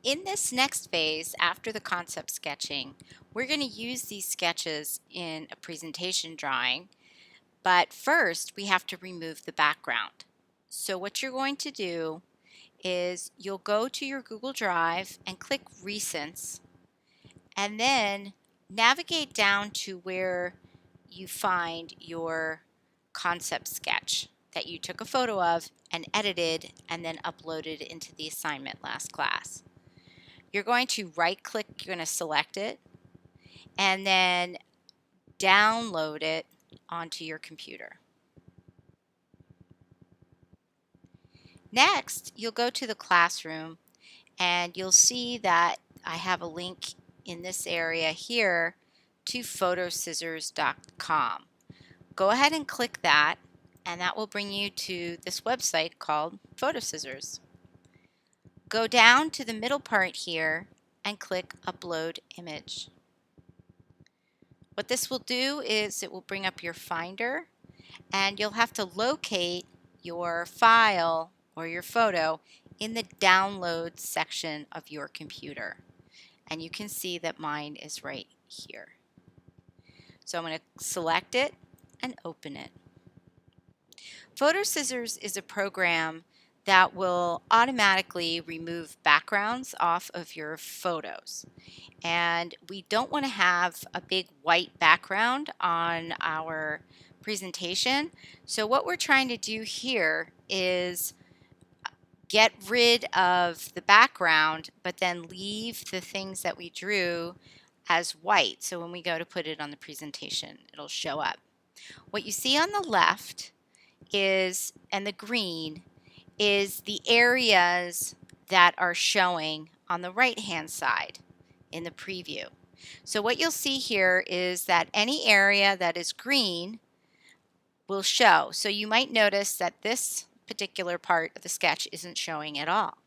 In this next phase, after the concept sketching, we're going to use these sketches in a presentation drawing, but first we have to remove the background. So what you're going to do is you'll go to your Google Drive and click Recents, and then navigate down to where you find your concept sketch that you took a photo of and edited and then uploaded into the assignment last class. You're going to right click, you're going to select it, and then download it onto your computer. Next, you'll go to the classroom and you'll see that I have a link in this area here to photoscissors.com. Go ahead and click that, and that will bring you to this website called Photoscissors. Go down to the middle part here and click Upload Image. What this will do is it will bring up your Finder, and you'll have to locate your file or your photo in the Download section of your computer. And you can see that mine is right here. So I'm going to select it and open it. Photoscissors is a program that will automatically remove backgrounds off of your photos. And we don't want to have a big white background on our presentation. So what we're trying to do here is get rid of the background, but then leave the things that we drew as white. So when we go to put it on the presentation, it'll show up. What you see on the left is, and the green, is the areas that are showing on the right hand side in the preview. So what you'll see here is that any area that is green will show. So you might notice that this particular part of the sketch isn't showing at all.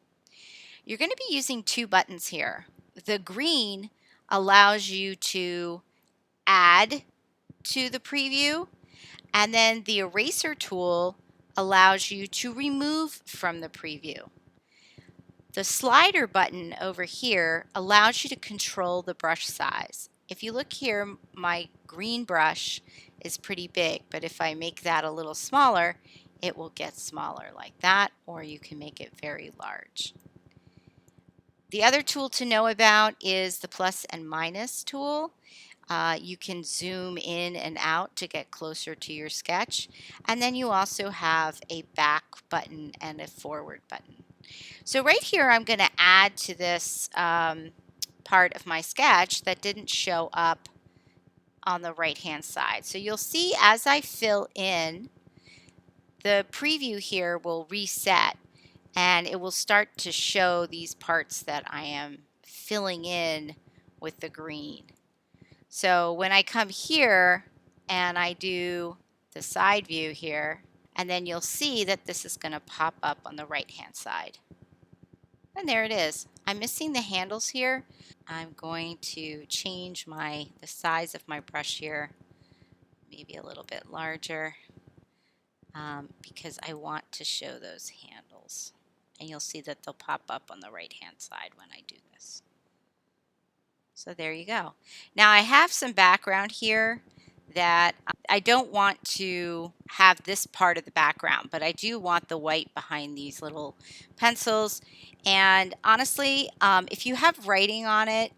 You're going to be using two buttons here. The green allows you to add to the preview, and then the eraser tool allows you to remove from the preview. The slider button over here allows you to control the brush size. If you look here, my green brush is pretty big, but if I make that a little smaller, it will get smaller like that, or you can make it very large. The other tool to know about is the plus and minus tool. You can zoom in and out to get closer to your sketch. And then you also have a back button and a forward button. So right here, I'm going to add to this part of my sketch that didn't show up on the right-hand side. So you'll see as I fill in, the preview here will reset, and it will start to show these parts that I am filling in with the green. So when I come here and I do the side view here, and then you'll see that this is going to pop up on the right hand side. And there it is. I'm missing the handles here. I'm going to change the size of my brush here, maybe a little bit larger, because I want to show those handles. And you'll see that they'll pop up on the right hand side when I do this. So there you go. Now I have some background here that I don't want to have this part of the background, but I do want the white behind these little pencils. And honestly, if you have writing on it,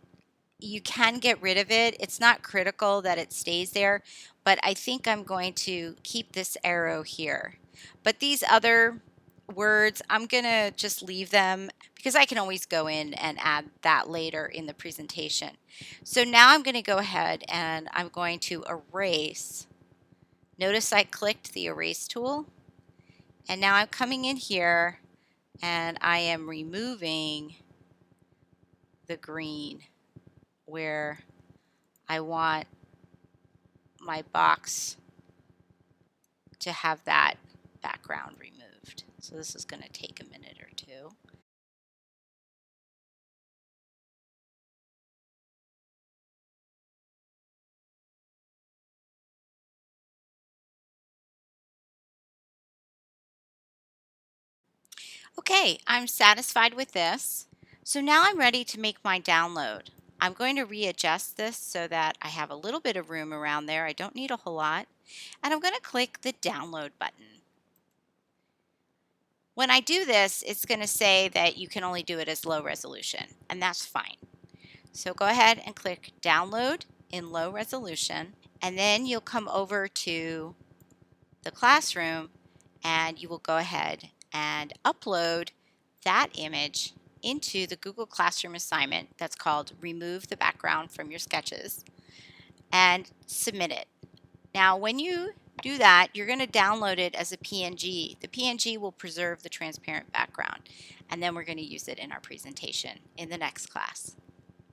you can get rid of it. It's not critical that it stays there, but I think I'm going to keep this arrow here. But these other words, I'm going to just leave them because I can always go in and add that later in the presentation. So now I'm going to go ahead and I'm going to erase. Notice I clicked the erase tool, and now I'm coming in here and I am removing the green where I want my box to have that background removed. So this is going to take a minute or two. Okay, I'm satisfied with this. So now I'm ready to make my download. I'm going to readjust this so that I have a little bit of room around there. I don't need a whole lot. And I'm going to click the download button. When I do this, it's going to say that you can only do it as low resolution, and that's fine. So go ahead and click download in low resolution, and then you'll come over to the classroom and you will go ahead and upload that image into the Google Classroom assignment that's called Remove the Background from Your Sketches and submit it. Now, when you do that, you're going to download it as a PNG. The PNG will preserve the transparent background, and then we're going to use it in our presentation in the next class.